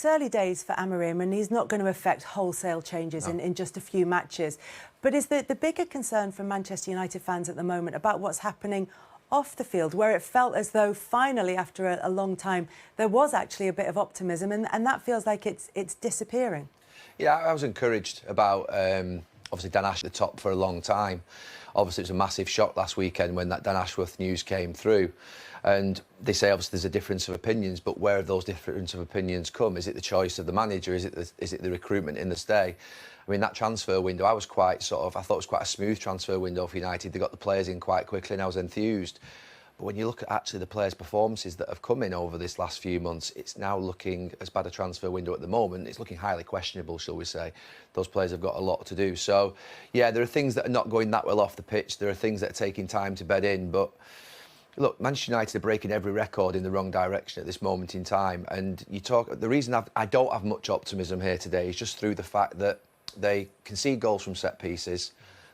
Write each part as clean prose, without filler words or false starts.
it's early days for Amorim, and he's not going to affect wholesale changes in just a few matches. But is the bigger concern for Manchester United fans at the moment about what's happening off the field, where it felt as though finally, after a long time, there was actually a bit of optimism, and that feels like it's disappearing? Yeah, I was encouraged about, obviously, Dan Ashworth at the top for a long time. Obviously, it was a massive shock last weekend when that Dan Ashworth news came through. And they say, obviously, there's a difference of opinions, but where have those difference of opinions come? Is it the choice of the manager? Is it the recruitment in the stay? I mean, that transfer window, I thought it was quite a smooth transfer window for United. They got the players in quite quickly and I was enthused. But when you look at actually the players' performances that have come in over this last few months, it's now looking as bad a transfer window at the moment. It's looking highly questionable, shall we say. Those players have got a lot to do. So, yeah, there are things that are not going that well off the pitch. There are things that are taking time to bed in. But, look, Manchester United are breaking every record in the wrong direction at this moment in time. And the reason I don't have much optimism here today is just through the fact that they concede goals from set pieces.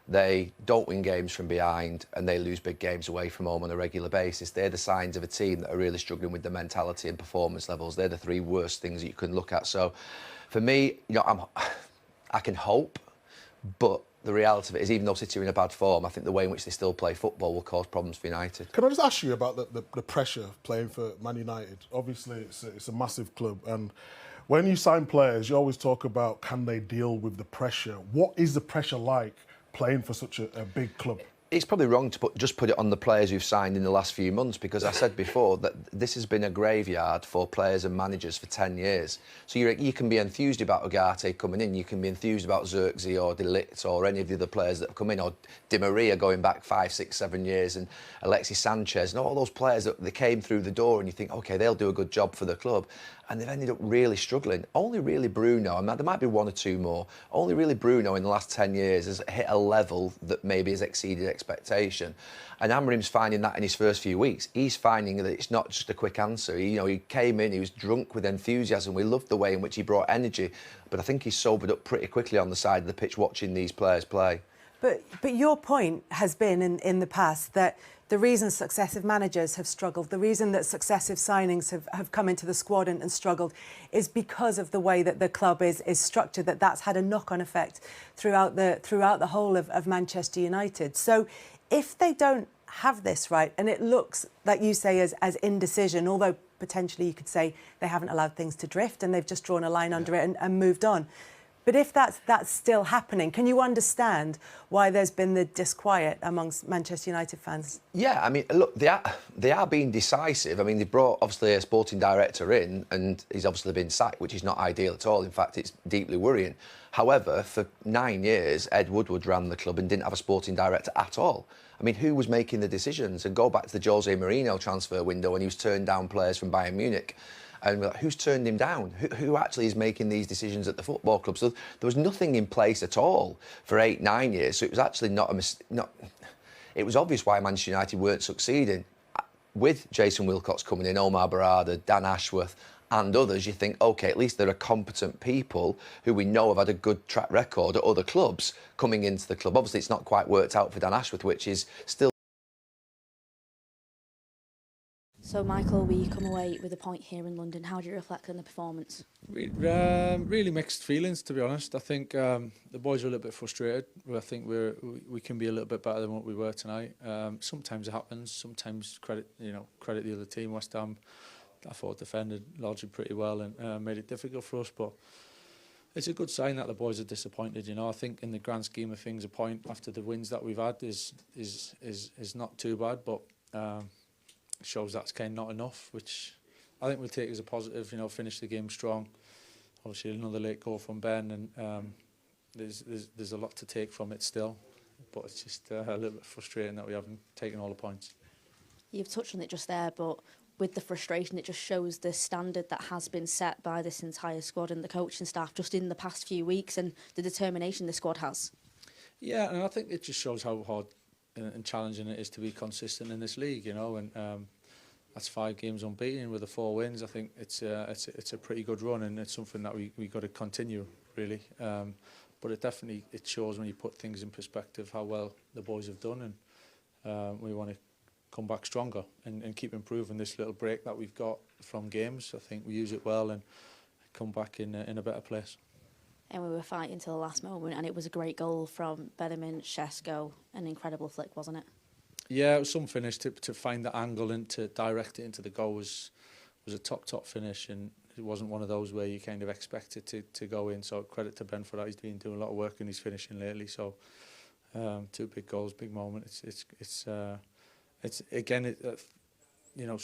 They don't win games from behind and they lose big games away from home on a regular basis. They're the signs of a team that are really struggling with the mentality and performance levels. They're the three worst things that you can look at. So for me, I can hope, but the reality of it is, even though City are in a bad form, I think the way in which they still play football will cause problems for United. Can I just ask you about the pressure of playing for Man United? Obviously, it's a massive club, and when you sign players, you always talk about, can they deal with the pressure? What is the pressure like playing for such a big club? It's probably wrong to just put it on the players who've signed in the last few months, because I said before that this has been a graveyard for players and managers for 10 years. So you can be enthused about Ugarte coming in, you can be enthused about Xerxes or De Ligt or any of the other players that have come in, or Di Maria going back 5, 6, 7 years, and Alexis Sanchez and all those players that they came through the door and you think, OK, they'll do a good job for the club. And they've ended up really struggling. Only really Bruno, and there might be one or two more, only really Bruno in the last 10 years has hit a level that maybe has exceeded expectation. And Amorim's finding that in his first few weeks. He's finding that it's not just a quick answer. He came in, he was drunk with enthusiasm. We loved the way in which he brought energy. But I think he's sobered up pretty quickly on the side of the pitch watching these players play. But your point has been in the past that the reason successive managers have struggled, the reason that successive signings have come into the squad and struggled, is because of the way that the club is structured, that's had a knock-on effect throughout the whole of Manchester United. So if they don't have this right, and it looks, like you say, as indecision, although potentially you could say they haven't allowed things to drift and they've just drawn a line under it and moved on. But if that's still happening, can you understand why there's been the disquiet amongst Manchester United fans? Yeah, I mean, look, they are being decisive. I mean, they brought, obviously, a sporting director in, and he's obviously been sacked, which is not ideal at all. In fact, it's deeply worrying. However, for 9 years, Ed Woodward ran the club and didn't have a sporting director at all. I mean, who was making the decisions? And go back to the Jose Mourinho transfer window when he was turned down players from Bayern Munich. And who's turned him down? Who actually is making these decisions at the football club? So there was nothing in place at all for 8, 9 years. So it was actually it was obvious why Manchester United weren't succeeding. With Jason Wilcox coming in, Omar Barada, Dan Ashworth and others, you think, OK, at least there are competent people who we know have had a good track record at other clubs coming into the club. Obviously, it's not quite worked out for Dan Ashworth, which is still... So, Michael, we come away with a point here in London. How do you reflect on the performance? Really mixed feelings, to be honest. I think the boys are a little bit frustrated. I think we can be a little bit better than what we were tonight. Sometimes it happens. Sometimes credit the other team. West Ham, I thought, defended largely pretty well and made it difficult for us. But it's a good sign that the boys are disappointed. I think in the grand scheme of things, a point after the wins that we've had is not too bad. But shows that's kind of not enough, which I think we'll take as a positive. Finish the game strong. Obviously, another late goal from Ben, and there's a lot to take from it still. But it's just a little bit frustrating that we haven't taken all the points. You've touched on it just there, but with the frustration, it just shows the standard that has been set by this entire squad and the coaching staff just in the past few weeks, and the determination the squad has. Yeah, and I think it just shows how hard and challenging it is to be consistent in this league, and that's 5 games unbeaten with the 4 wins. I think it's a pretty good run, and it's something that we got to continue, really. But it shows when you put things in perspective how well the boys have done, and we want to come back stronger and keep improving this little break that we've got from games. I think we use it well, and come back in a better place. And we were fighting till the last moment, and it was a great goal from Benjamin Šeško, an incredible flick, wasn't it? Yeah, it was some finish to find the angle and to direct it into the goal was a top finish, and it wasn't one of those where you kind of expect it to go in. So credit to Ben for that. He's been doing a lot of work in his finishing lately. So 2 big goals, big moment. It's again, you know,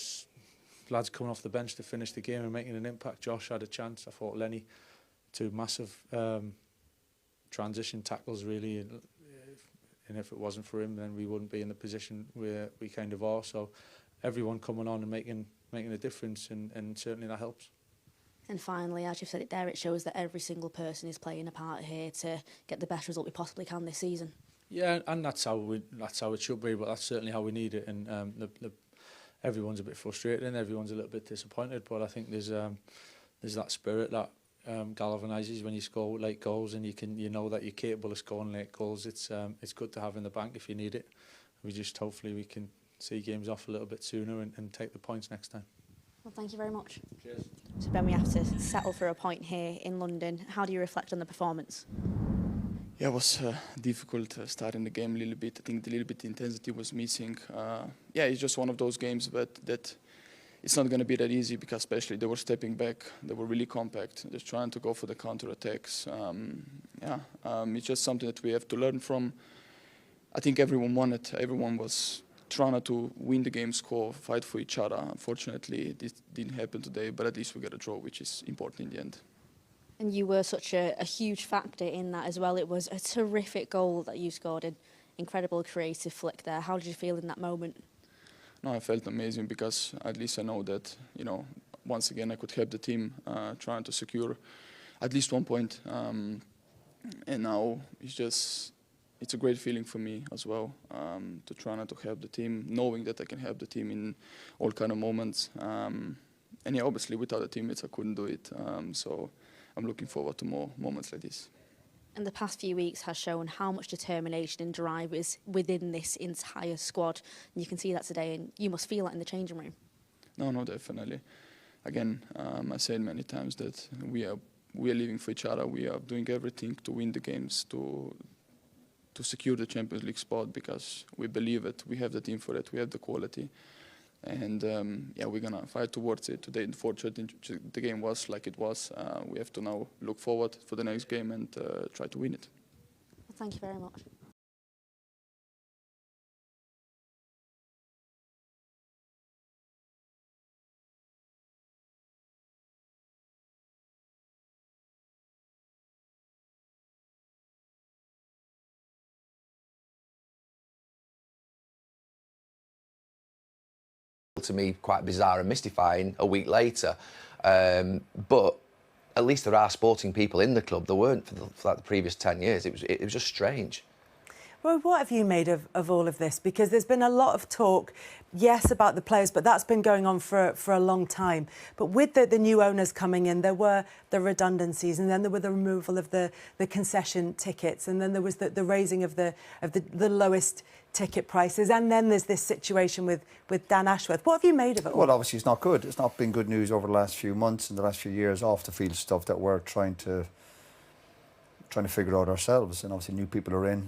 lads coming off the bench to finish the game and making an impact. Josh had a chance. I thought Lenny, 2 massive transition tackles really. And if it wasn't for him, then we wouldn't be in the position where we kind of are. So everyone coming on and making a difference, and certainly that helps. And finally, as you've said it there, it shows that every single person is playing a part here to get the best result we possibly can this season. Yeah, and that's how it should be, but that's certainly how we need it. And everyone's a bit frustrated and everyone's a little bit disappointed, but I think there's that spirit that galvanises when you score late goals, and you know that you're capable of scoring late goals. It's good to have in the bank if you need it. Hopefully we can see games off a little bit sooner and take the points next time. Well, thank you very much. Cheers. So Ben, we have to settle for a point here in London. How do you reflect on the performance? Yeah, it was difficult starting the game a little bit. I think the little bit intensity was missing. Yeah, it's just one of those games, but that it's not going to be that easy, because especially they were stepping back, they were really compact, just trying to go for the counter-attacks. It's just something that we have to learn from. I think everyone won it. Everyone was trying to win the game, score, fight for each other. Unfortunately, this didn't happen today, but at least we got a draw, which is important in the end. And you were such a huge factor in that as well. It was a terrific goal that you scored, an incredible creative flick there. How did you feel in that moment? No, I felt amazing, because at least I know that, you know, once again I could help the team trying to secure at least 1 point. And now it's a great feeling for me as well, to try to help the team, knowing that I can help the team in all kind of moments. And yeah, obviously without the teammates I couldn't do it. So I'm looking forward to more moments like this. And the past few weeks has shown how much determination and drive is within this entire squad. And you can see that today, and you must feel that in the changing room. No, definitely. Again, I said many times that we are living for each other. We are doing everything to win the games, to secure the Champions League spot, because we believe it. We have the team for it. We have the quality. And yeah, we're going to fight towards it. Today, unfortunately, the game was like it was. We have to now look forward for the next game and try to win it. Well, thank you very much. To me, quite bizarre and mystifying a week later, but at least there are sporting people in the club. There weren't for like the previous 10 years. It was just strange. Well, what have you made of all of this? Because there's been a lot of talk, yes, about the players, but that's been going on for a long time. But with the new owners coming in, there were the redundancies, and then there were the removal of the concession tickets, and then there was the raising of the lowest ticket prices, and then there's this situation with Dan Ashworth. What have you made of it all? Well, obviously it's not good. It's not been good news over the last few months and the last few years, off the field stuff that we're trying to figure out ourselves. And obviously new people are in.